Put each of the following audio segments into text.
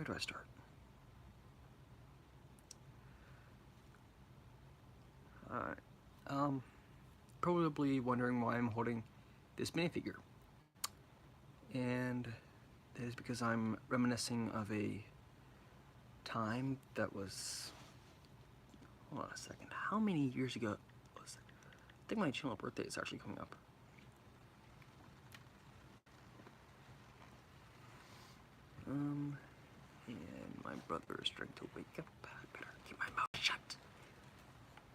Where do I start? Alright. Probably wondering why I'm holding this minifigure. And that is because I'm reminiscing of a time that was... Hold on a second. How many years ago was it? I think my channel birthday is actually coming up. And my brother is trying to wake up. I better keep my mouth shut.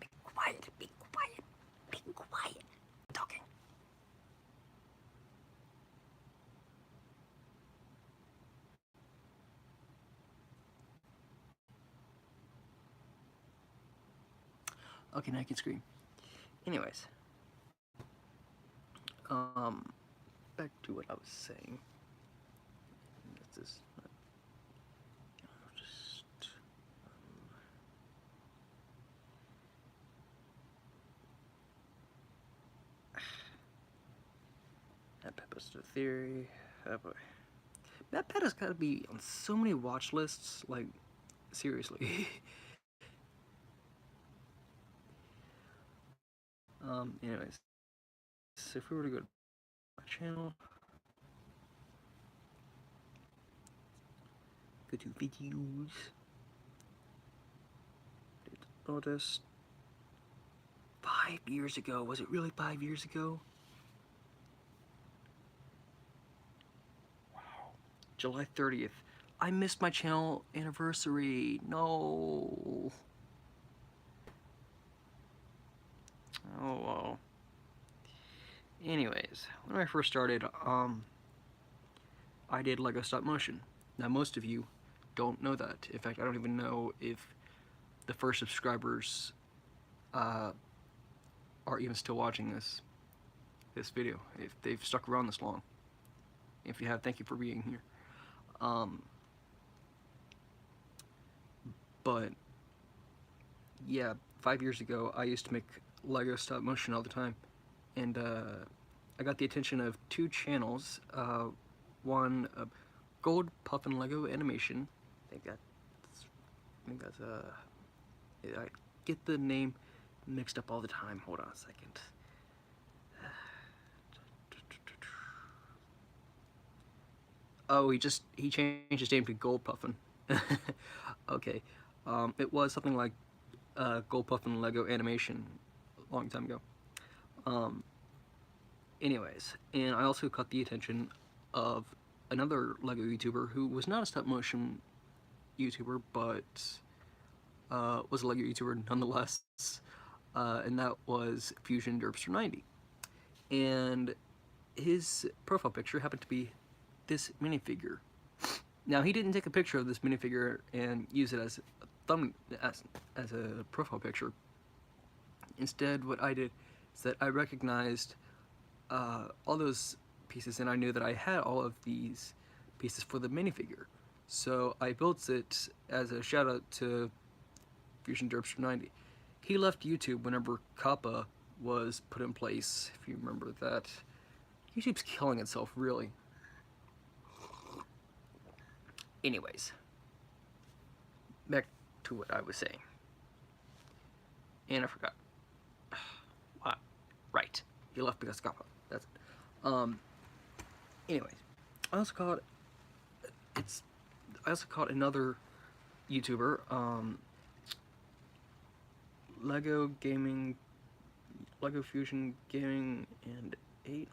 Be quiet, be quiet, be quiet. I'm talking. Okay, now I can scream. Anyways. Back to what I was saying. This is just that Peppa's the theory. Oh boy, that pet has got to be on so many watch lists. Like seriously. Anyways, so if we were to go to my channel, go to videos, notice 5 years ago. Was it really 5 years ago? Wow. July 30th. I missed my channel anniversary. No. Oh well. Anyways, when I first started, I did Lego stop motion. Now most of you don't know that. In fact, I don't even know if the first subscribers are even still watching this video, if they've stuck around this long. If you have, thank you for being here. But yeah, 5 years ago, I used to make Lego stop motion all the time, and I got the attention of 2 channels. One, Gold Puffin Lego Animation. I think that's I get the name mixed up all the time. Hold on a second. Oh, he changed his name to Gold Puffin. Okay, it was something like Gold Puffin Lego Animation a long time ago. Anyways, and I also caught the attention of another Lego YouTuber who was not a stop motion YouTuber, but was a Lego YouTuber nonetheless, and that was Fusion Derpster 90. And his profile picture happened to be this minifigure. Now, he didn't take a picture of this minifigure and use it as a as a profile picture. Instead, what I did is that I recognized all those pieces, and I knew that I had all of these pieces for the minifigure. So I built it as a shout out to Fusion Derpster 90. He left YouTube whenever Kappa was put in place, if you remember that. YouTube's killing itself, really. Anyways, back to what I was saying. And I forgot. What? Right. He left because of Kappa. That's it. Anyways, I also caught another YouTuber, Lego Gaming, Lego Fusion Gaming, and 8.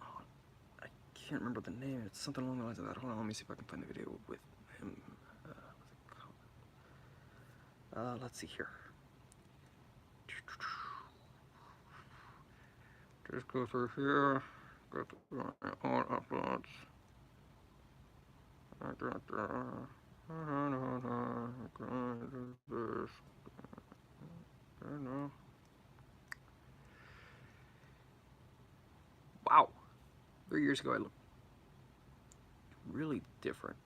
I can't remember the name. It's something along the lines of that. Hold on, let me see if I can find the video with him. Let's see here. Just go through here. Go through all uploads. Wow. 3 years ago I looked really different.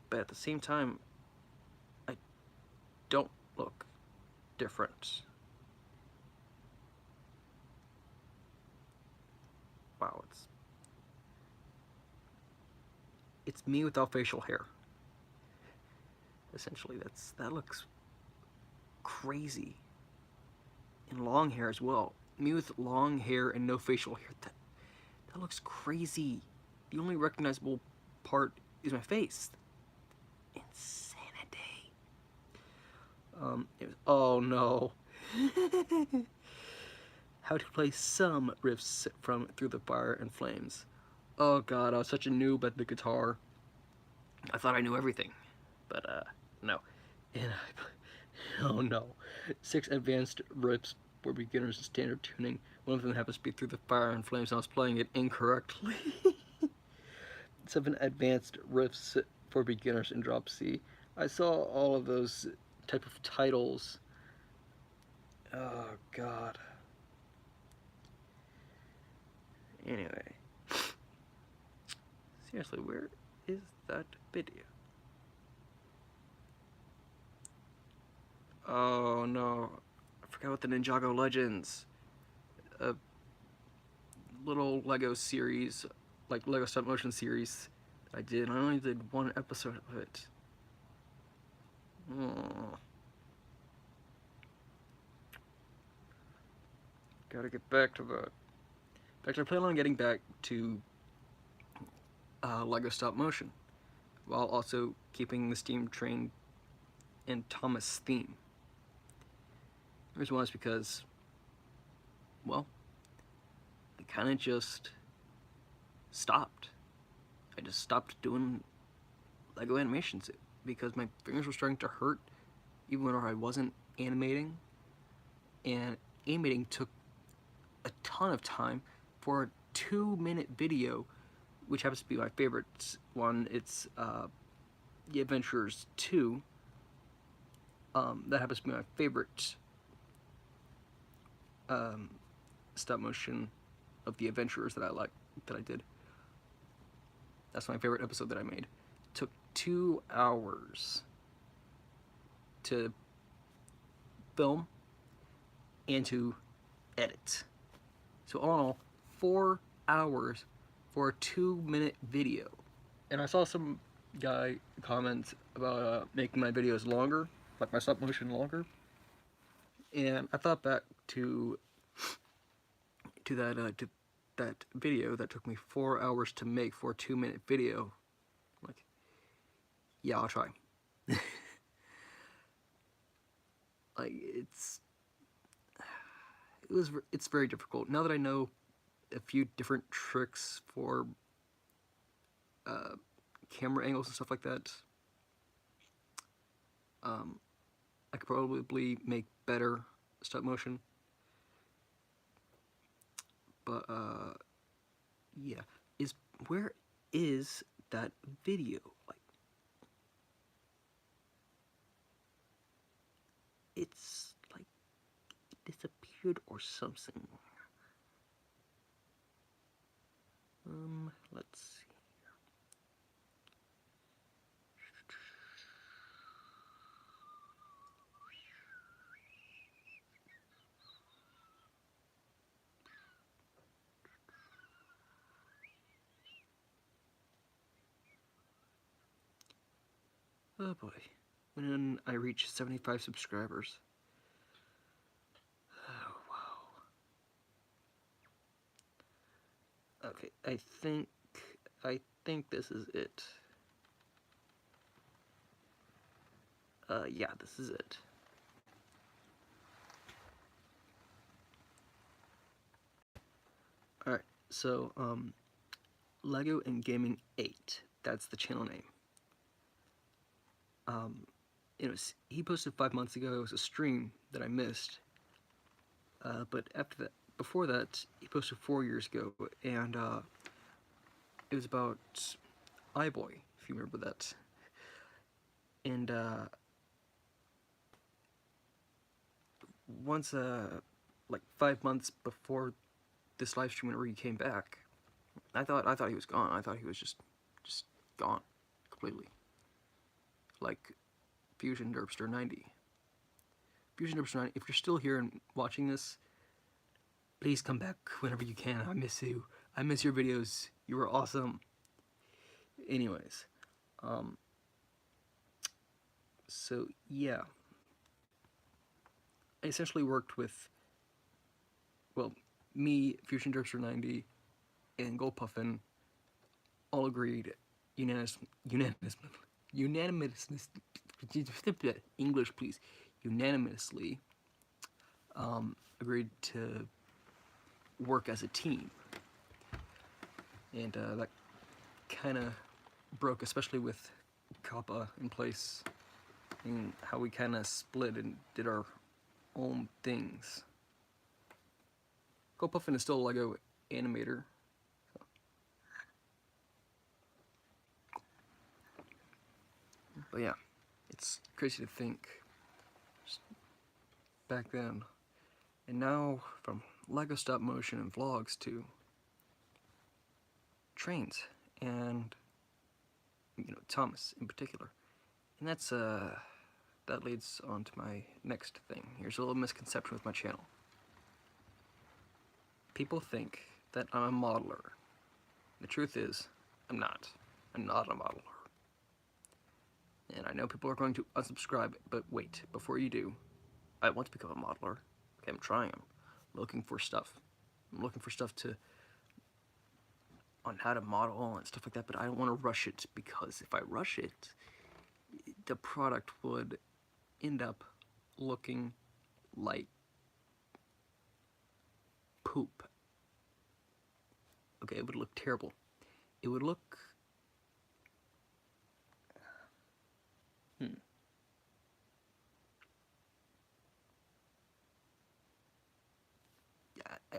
But at the same time, I don't look different. Wow, it's me without facial hair. essentially. That looks crazy. And long hair as well. Me with long hair and no facial hair. That looks crazy. The only recognizable part is my face. Insanity. Oh no. How to play some riffs from Through the Fire and Flames. Oh god, I was such a noob at the guitar. I thought I knew everything, but no. And oh no. 6 advanced riffs for beginners in standard tuning. One of them happens to be Through the Fire and Flames, and I was playing it incorrectly. 7 advanced riffs for beginners in drop C. I saw all of those type of titles. Oh god. Anyway. Seriously, where is that video? Oh no. I forgot about the Ninjago Legends. A little Lego series, like Lego stop motion series I did. I only did 1 episode of it. Oh. Gotta get back to that. In fact, I plan on getting back to Lego stop motion, while also keeping the Steam Train and Thomas theme. The reason why is because, well, I kind of just stopped. I just stopped doing Lego animations because my fingers were starting to hurt even when I wasn't animating, and animating took a ton of time for a 2-minute video, which happens to be my favorite one. It's The Adventurers 2. That happens to be my favorite stop motion of the Adventurers that I did. That's my favorite episode that I made. It took 2 hours to film and to edit. So all in all, 4 hours for a 2-minute video. And I saw some guy comment about making my videos longer, like my stop motion longer. And I thought back to that video that took me 4 hours to make for a 2-minute video. Like, yeah, I'll try. Like, it's very difficult. Now that I know a few different tricks for camera angles and stuff like that, I could probably make better stop motion. But yeah, where is that video? Like, it's like it disappeared or something. Let's see. Oh boy, when I reach 75 subscribers. Oh wow. Okay, I think this is it. Yeah, this is it. Alright, so, Lego and Gaming 8. That's the channel name. He posted 5 months ago. It was a stream that I missed. But after that, before that, he posted 4 years ago, and it was about iBoy, if you remember that. And once, like 5 months before this live stream, whenever he came back, I thought he was gone. I thought he was just gone completely. Like Fusion Derpster 90. Fusion Derpster 90, if you're still here and watching this, please come back whenever you can. I miss you. I miss your videos. You were awesome. Anyways, So yeah, I essentially worked with, well, me, Fusion Derpster 90, and Goldpuffin all agreed unanimous, unanimous, English please, unanimously agreed to work as a team, and that kind of broke, especially with Kappa in place, and how we kind of split and did our own things. Goldpuffin is still a Lego animator. But yeah, it's crazy to think back then. And now, from Lego stop motion and vlogs to trains, and Thomas in particular. And that leads on to my next thing. Here's a little misconception with my channel. People think that I'm a modeler. The truth is, I'm not. I'm not a modeler. And I know people are going to unsubscribe, but wait, before you do, I want to become a modeler. Okay, I'm trying. I'm looking for stuff. I'm looking for stuff on how to model and stuff like that, but I don't want to rush it, because if I rush it, the product would end up looking like poop. Okay, it would look terrible. It would look...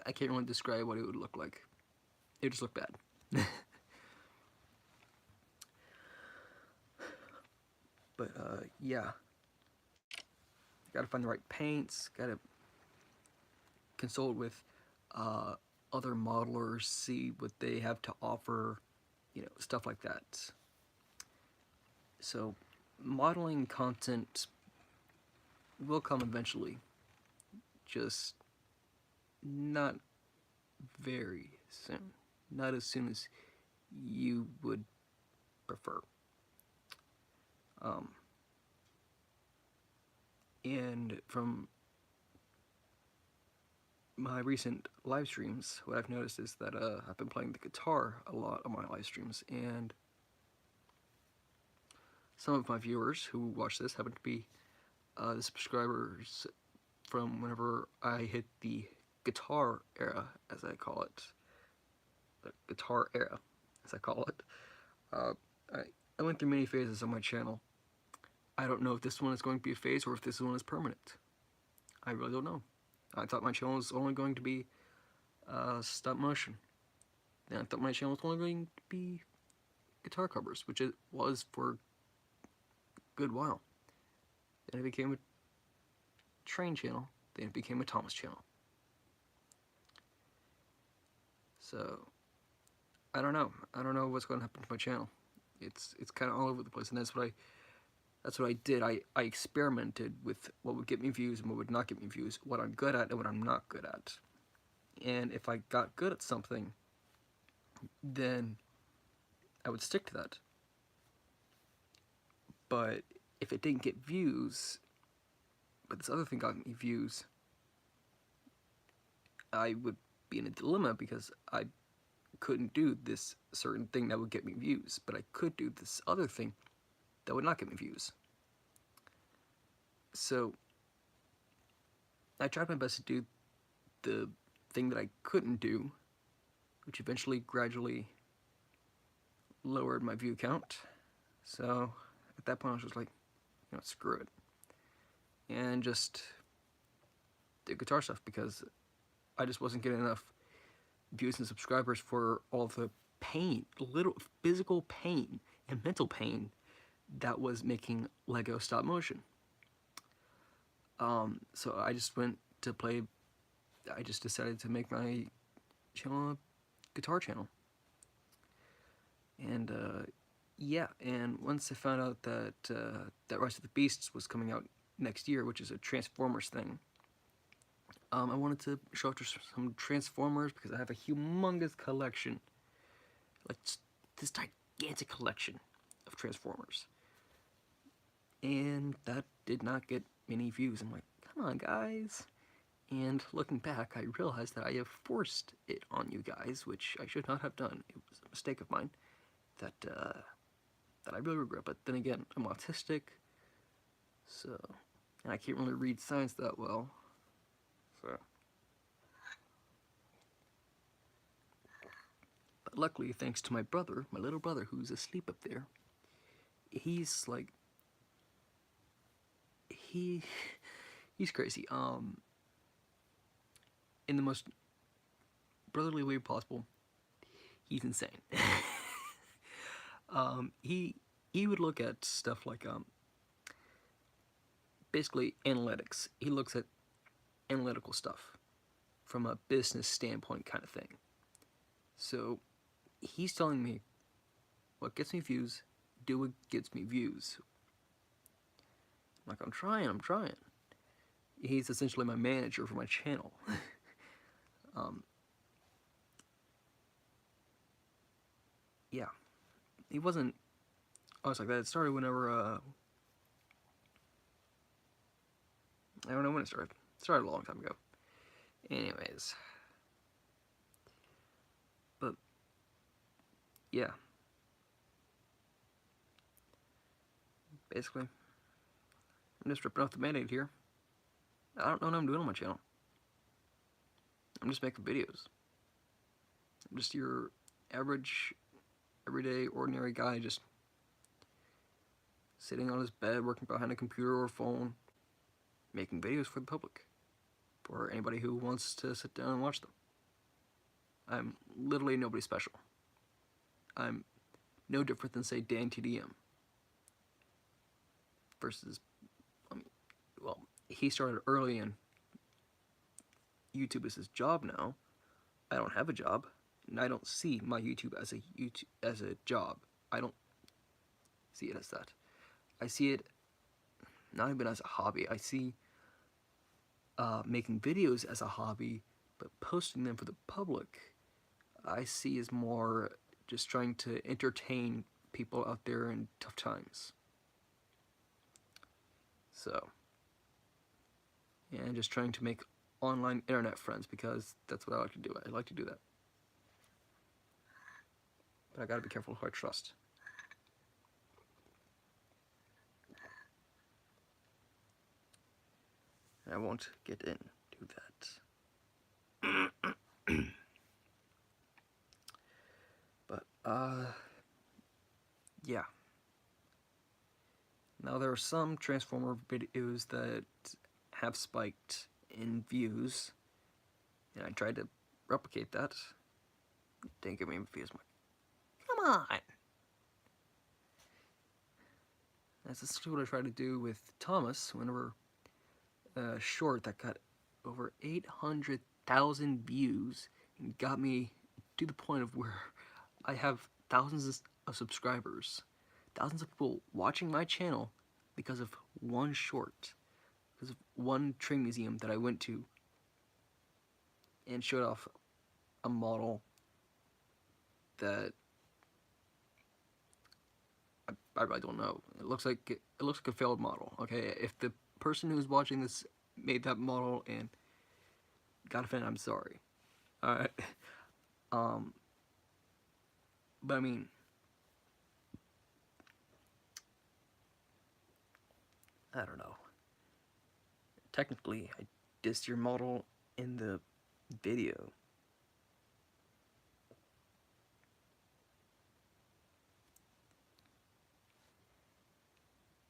I can't really describe what it would look like. It would just look bad. But, yeah. Gotta find the right paints, gotta consult with other modelers, see what they have to offer, stuff like that. So, modeling content will come eventually, just not very soon. Not as soon as you would prefer. And from my recent live streams, what I've noticed is that I've been playing the guitar a lot on my live streams, and some of my viewers who watch this happen to be the subscribers from whenever I hit the guitar era, as I call it. The guitar era, as I call it. I went through many phases on my channel. I don't know if this one is going to be a phase or if this one is permanent. I really don't know. I thought my channel was only going to be stop motion. And I thought my channel was only going to be guitar covers, which it was for a good while. Then it became a train channel, then it became a Thomas channel. So, I don't know. I don't know what's going to happen to my channel. It's kind of all over the place, and that's what I did. I experimented with what would get me views and what would not get me views, what I'm good at and what I'm not good at. And if I got good at something, then I would stick to that. But if it didn't get views, but this other thing got me views, I would be in a dilemma, because I couldn't do this certain thing that would get me views, but I could do this other thing that would not get me views. So I tried my best to do the thing that I couldn't do, which eventually gradually lowered my view count. So at that point I was just like, screw it, and just did guitar stuff, because I just wasn't getting enough views and subscribers for all the pain, little physical pain and mental pain that was making Lego stop motion. So I just decided to make my channel a guitar channel. And yeah, and once I found out that that Rise of the Beasts was coming out next year, which is a Transformers thing, I wanted to show off some Transformers, because I have a humongous collection, like this gigantic collection of Transformers. and that did not get many views. I'm like, come on, guys. And looking back, I realized that I have forced it on you guys, which I should not have done. It was a mistake of mine that that I really regret. But then again, I'm autistic, so and I can't really read signs that well. So, but luckily, thanks to my brother, my little brother, who's asleep up there, he's like he he's crazy. In the most brotherly way possible, he's insane. He would look at stuff like basically analytics. He looks at analytical stuff from a business standpoint kind of thing. So he's telling me what gets me views, do what gets me views. I'm like, I'm trying. He's essentially my manager for my channel. um, yeah, he wasn't. I was like that. It started whenever I don't know when it started. It started a long time ago. Anyways, but yeah, basically, I'm just ripping off the Band-Aid here. I don't know what I'm doing on my channel. I'm just making videos. I'm just your average, everyday, ordinary guy just sitting on his bed, working behind a computer or phone, making videos for the public, for anybody who wants to sit down and watch them. I'm literally nobody special. I'm no different than, say, Dan TDM. Versus, well, he started early and YouTube is his job now. I don't have a job, and I don't see my YouTube as a job. I don't see it as that. I see it not even as a hobby. I see making videos as a hobby, but posting them for the public, I see as more just trying to entertain people out there in tough times. So, and just trying to make online internet friends because that's what I like to do. I like to do that. But I gotta be careful who I trust. And I won't get into that. But, yeah. Now there are some Transformer videos that have spiked in views, and I tried to replicate that. Didn't get me views. I'm like, come on! That's essentially what I tried to do with Thomas whenever a short that got over 800,000 views and got me to the point of where I have thousands of subscribers, thousands of people watching my channel because of one short, because of one train museum that I went to and showed off a model that I really don't know. It looks like a failed model. Okay, if the person who's watching this made that model and got offended, I'm sorry. Alright. But I mean, I don't know. Technically, I dissed your model in the video.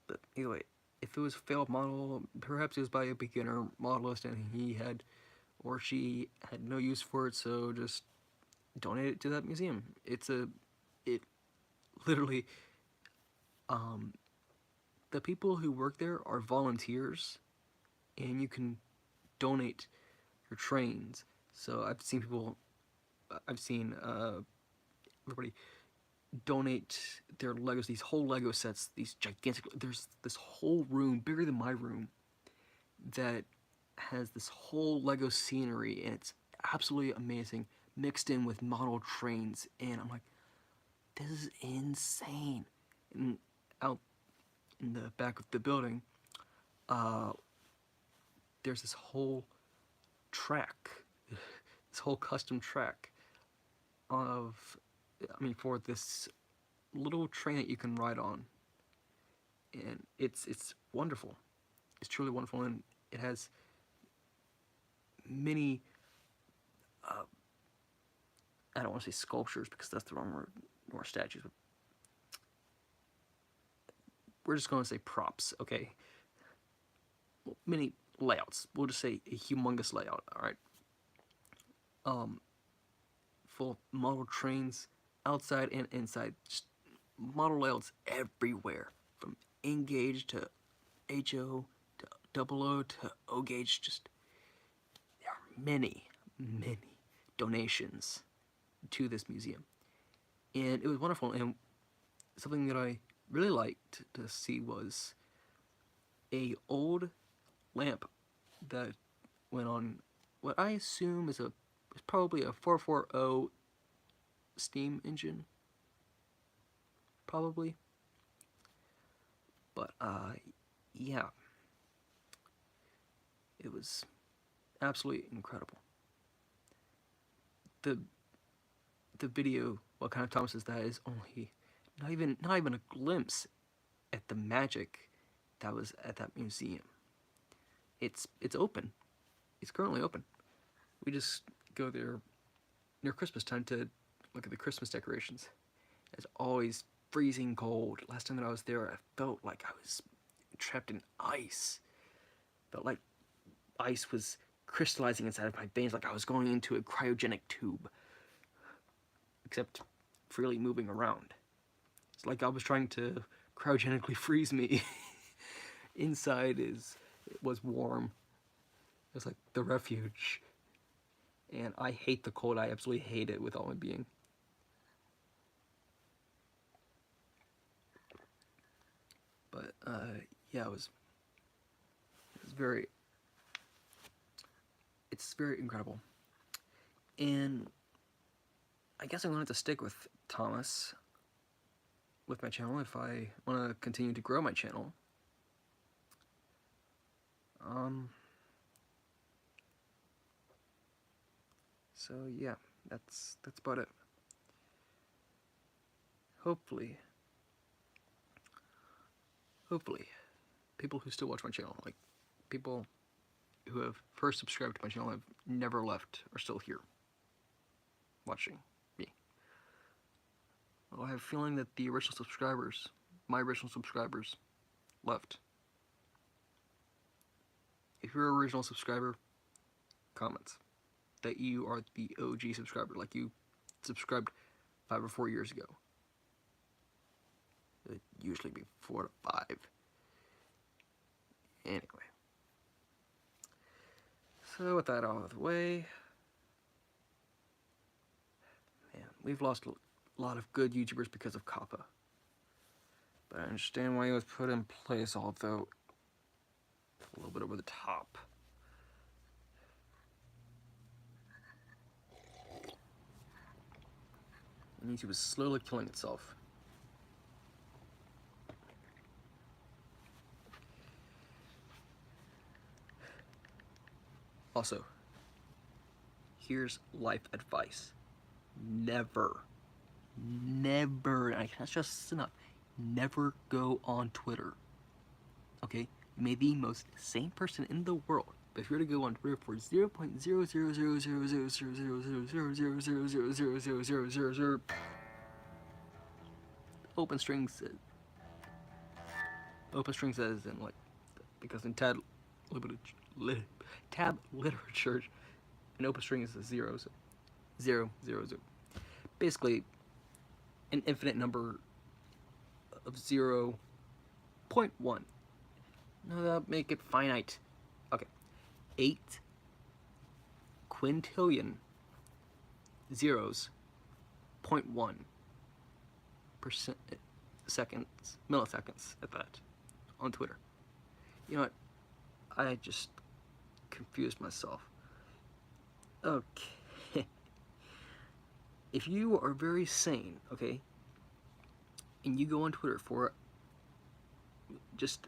But anyway, if it was a failed model, perhaps it was by a beginner modelist and he had or she had no use for it, so just donate it to that museum. It literally, the people who work there are volunteers, and you can donate your trains. So I've seen everybody donate their Legos, these whole Lego sets, these gigantic, there's this whole room, bigger than my room, that has this whole Lego scenery, and it's absolutely amazing, mixed in with model trains, and I'm like, this is insane. And I'll in the back of the building, uh, there's this whole track, this whole custom track for this little train that you can ride on, and it's wonderful. It's truly wonderful, and it has many. Uh, I don't want to say sculptures because that's the wrong word, nor statues. But we're just going to say props, okay? Many layouts. We'll just say a humongous layout. All right. Full model trains outside and inside. Just model layouts everywhere, from N gauge to HO to double O to O gauge. Just there are many donations to this museum, and it was wonderful. And something that I really liked to see was a old lamp that went on what I assume is probably a 440 steam engine, probably. But yeah, it was absolutely incredible. The video, What Kind of Thomas Is That, is only not even a glimpse at the magic that was at that museum. It's open. It's currently open. We just go there near Christmas time to look at the Christmas decorations. It's always freezing cold. Last time that I was there, I felt like I was trapped in ice. Felt like ice was crystallizing inside of my veins, like I was going into a cryogenic tube, except freely moving around. It's like I was trying to cryogenically freeze me. Inside it was warm. It was like the refuge. And I hate the cold. I absolutely hate it with all my being. But yeah, it's very incredible. And I guess I'm going to have to stick with Thomas with my channel if I want to continue to grow my channel. So yeah, that's about it. Hopefully, people who still watch my channel, like people who have first subscribed to my channel, have never left, are still here watching me. Well, I have a feeling that the original subscribers, my original subscribers, left. If you're an original subscriber, comment that you are the OG subscriber, like you subscribed 5 or 4 years ago. It'd usually be 4 to 5. Anyway. So with that out of the way, man, we've lost a lot of good YouTubers because of COPPA. But I understand why it was put in place, although a little bit over the top. And YouTube is slowly killing itself. Also, here's life advice. Never, that's just enough, never go on Twitter. Okay? You may be the most sane person in the world, but if you're to go on Twitter for 0.0000000000000000000 open strings as in like, because in tab literature, an open string is a 0, so 0, 0, 0. Basically, an infinite number of 0.1. No, that make it finite. Okay, 8 quintillion zeros, 0.1 milliseconds at that, on Twitter. You know what? I just confused myself. Okay. If you are very sane, okay, and you go on Twitter for just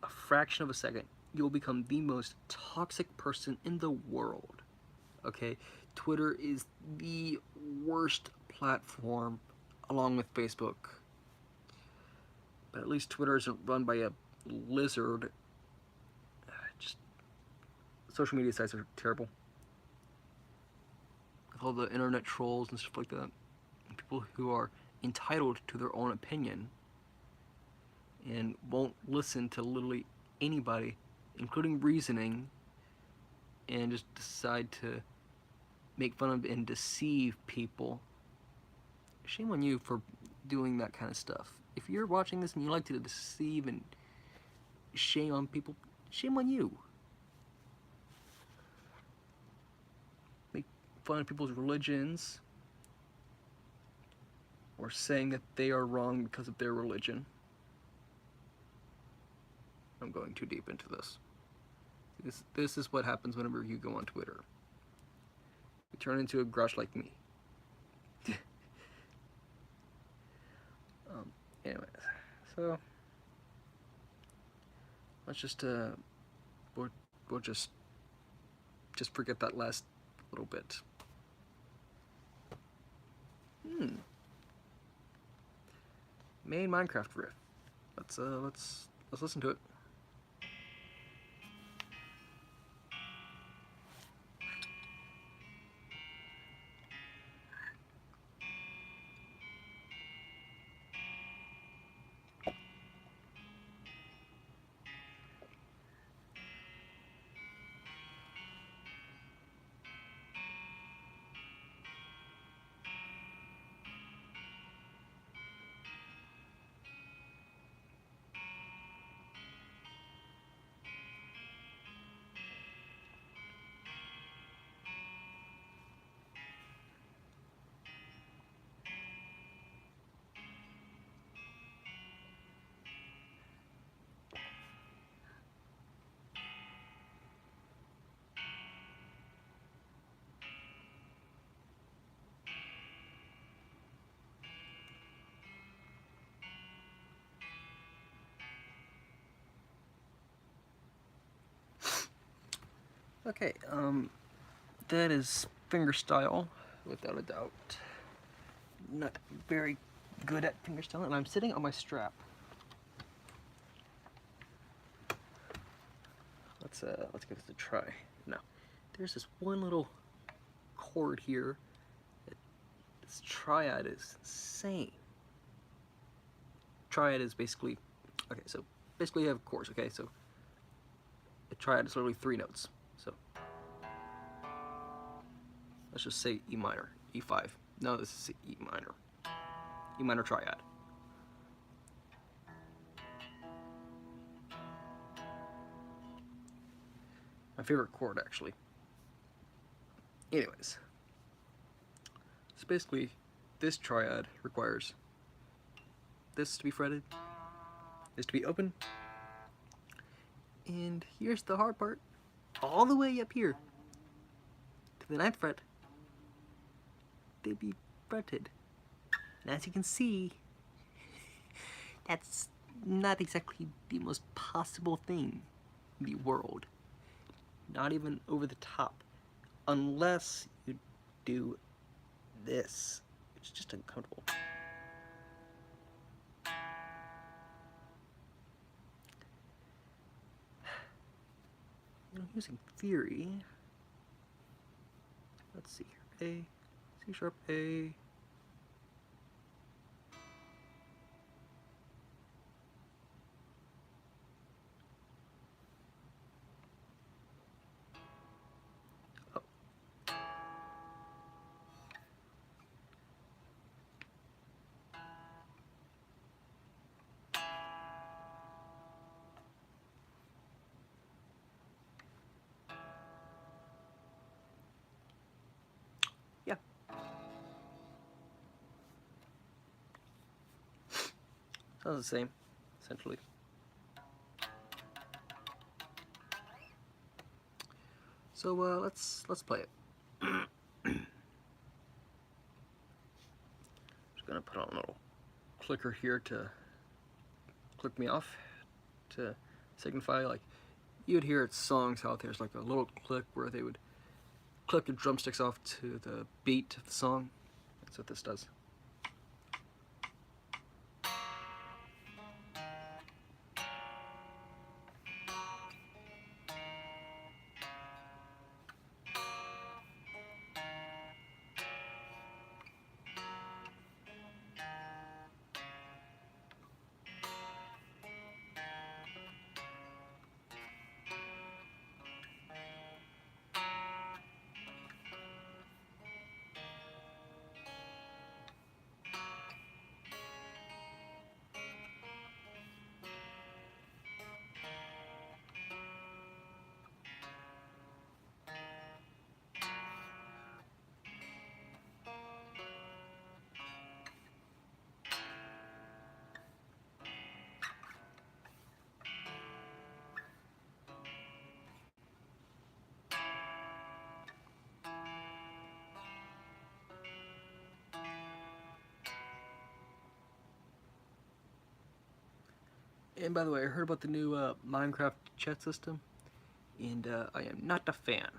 a fraction of a second, you'll become the most toxic person in the world. Okay? Twitter is the worst platform along with Facebook. But at least Twitter isn't run by a lizard. Just social media sites are terrible. With all the internet trolls and stuff like that. And people who are entitled to their own opinion and won't listen to literally anybody, including reasoning, and just decide to make fun of and deceive people. Shame on you for doing that kind of stuff. If you're watching this and you like to deceive and shame on people, shame on you. Make fun of people's religions, or saying that they are wrong because of their religion. I'm going too deep into this. This is what happens whenever you go on Twitter. You turn into a grush like me. Anyways, so let's just we'll just forget that last little bit. Main Minecraft riff. Let's listen to it. Okay, that is fingerstyle, without a doubt. Not very good at fingerstyle, and I'm sitting on my strap. Let's give this a try. Now, there's this one little chord here. This triad is insane. Triad is basically, okay, so basically you have chords, okay, so a triad is literally 3 notes. So let's just say E minor, E5. No, this is E minor. E minor triad. My favorite chord, actually. Anyways, so basically, this triad requires this to be fretted, this to be open, and here's the hard part, all the way up here to the 9th fret, they'd be fretted. And as you can see, that's not exactly the most possible thing in the world. Not even over the top. Unless you do this. It's just uncomfortable. I'm using theory. Let's see here. A, C sharp, A. Yeah. Sounds the same, essentially. So let's play it. Just gonna put on a little clicker here to click me off to signify. Like, you'd hear at songs how there's like a little click where they would click the drumsticks off to the beat of the song. That's what this does. And by the way, I heard about the new Minecraft chat system, and I am not a fan,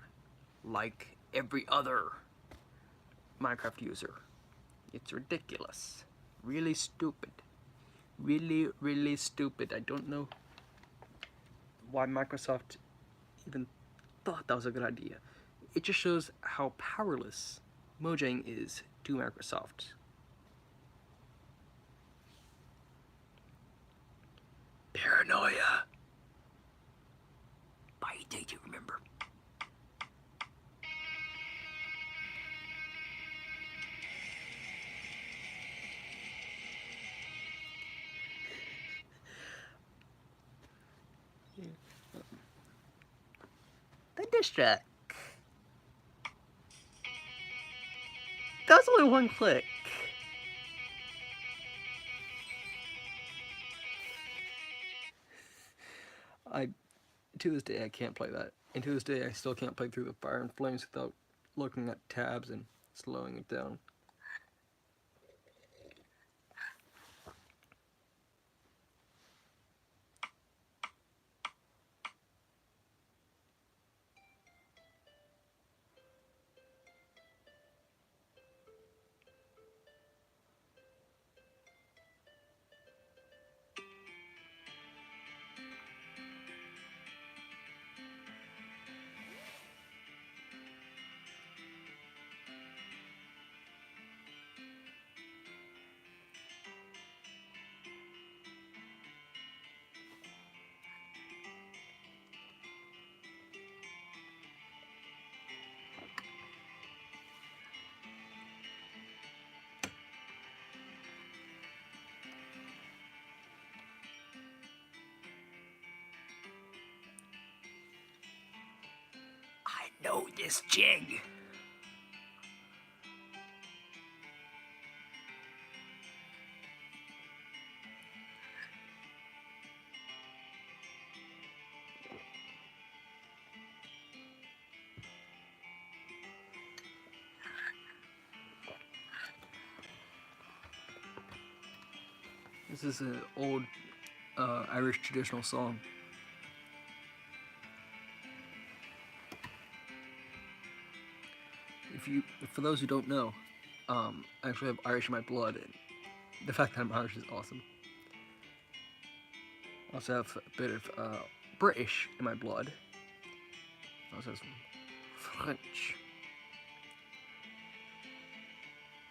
like every other Minecraft user. It's ridiculous. Really stupid. Really, really stupid. I don't know why Microsoft even thought that was a good idea. It just shows how powerless Mojang is to Microsoft. Paranoia. By day, do you remember? The diss track. That's only one click. I, to this day, I can't play that. And to this day, I still can't play Through the Fire and Flames without looking at tabs and slowing it down. I know this jig. This is an old Irish traditional song. For those who don't know, I actually have Irish in my blood, and the fact that I'm Irish is awesome. I also have a bit of British in my blood. I also have some French.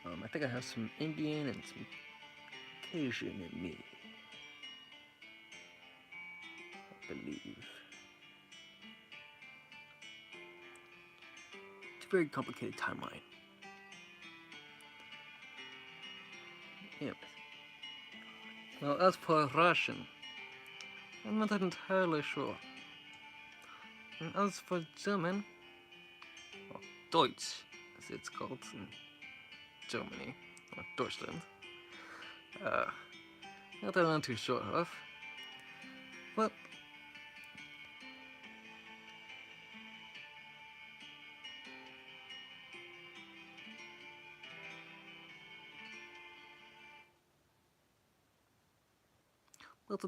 I think I have some Indian and some Cajun in me. I believe. It's a very complicated timeline. Yep. Well, as for Russian, I'm not entirely sure. And as for German, or Deutsch, as it's called in Germany, or Deutschland, that I'm not too sure of. But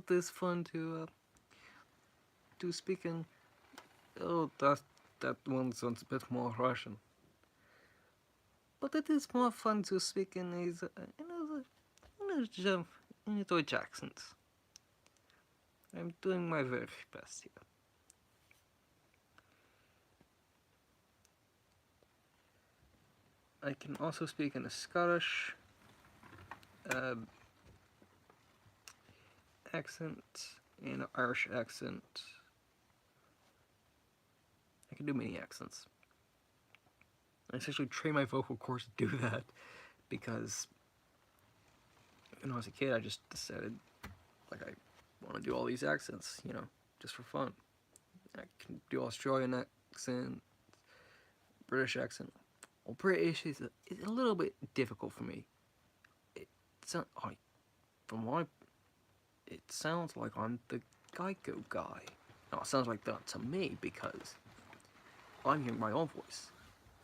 it is fun to to speak in. Oh, that one sounds a bit more Russian. But it is more fun to speak in in a Deutsch accent. I'm doing my very best here. I can also speak in a Scottish accent, and an Irish accent. I can do many accents. I essentially train my vocal cords to do that because when I was a kid, I just decided like I want to do all these accents, just for fun. I can do Australian accent, British accent. Well, British is a little bit difficult for me. It sounds it sounds like I'm the Geico guy. Now it sounds like that to me because I'm hearing my own voice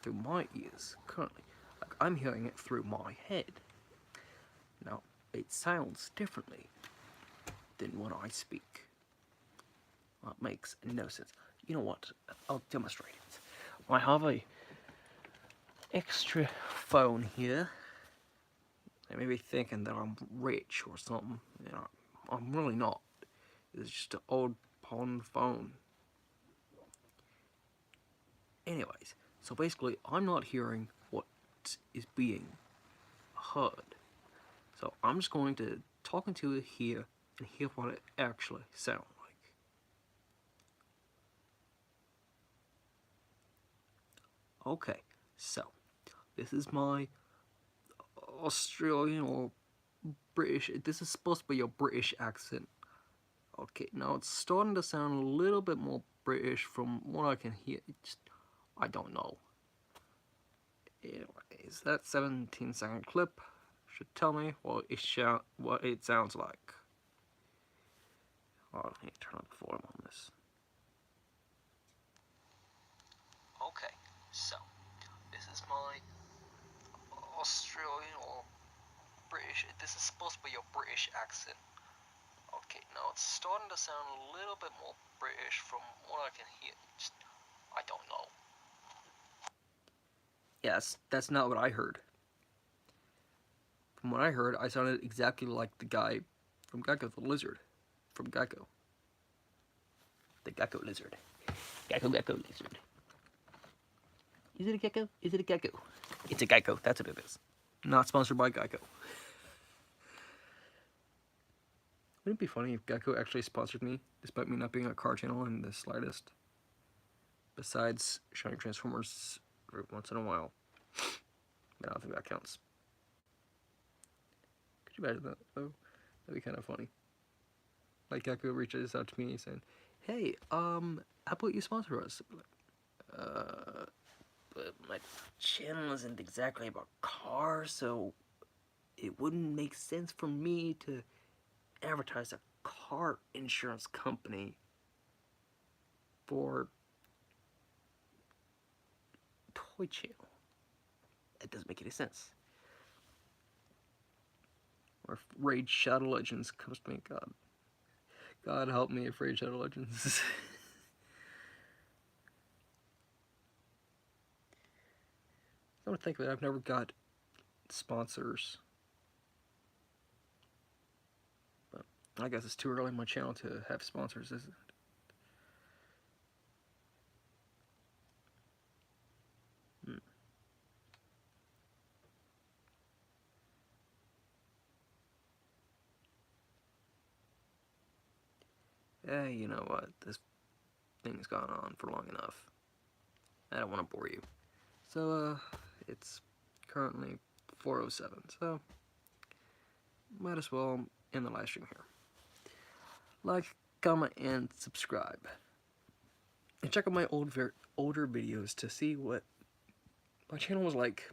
through my ears currently. Like I'm hearing it through my head. Now it sounds differently than when I speak. That makes no sense. You know what? I'll demonstrate it. I have a extra phone here. They may be thinking that I'm rich or something. I'm really not. It's just an old pawn phone. Anyways, so basically, I'm not hearing what is being heard. So I'm just going to talk into it here and hear what it actually sounds like. Okay, so this is my Australian or British. This is supposed to be a British accent. Okay, now it's starting to sound a little bit more British from what I can hear. I don't know. Anyways, that 17-second clip should tell me what it sounds like. Oh, I need to turn up the volume on this. Okay, so this is my Australian or British. This is supposed to be a British accent. Okay, now it's starting to sound a little bit more British from what I can hear. I don't know. Yes, that's not what I heard. From what I heard, I sounded exactly like the guy from Gecko the Lizard. From Gecko. The Gecko Lizard. Gecko Lizard. Is it a gecko? Is it a gecko? It's a gecko. That's what it is. Not sponsored by Geico. Wouldn't it be funny if Geico actually sponsored me, despite me not being a car channel in the slightest? Besides showing Transformers once in a while. But I don't think that counts. Could you imagine that, though? That'd be kind of funny. Like Geico reaches out to me saying, "Hey, how about you sponsor us?" But my channel isn't exactly about cars, so it wouldn't make sense for me to advertise a car insurance company for Toy Channel. That doesn't make any sense. Or if Raid Shadow Legends comes to me, God help me if Raid Shadow Legends. I don't think of it, I've never got sponsors. But I guess it's too early in my channel to have sponsors, isn't it? Hey, you know what? This thing's gone on for long enough. I don't want to bore you. So, it's currently 4:07, so might as well end the live stream here. Like, comment, and subscribe. And check out my older videos to see what my channel was like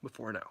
before now.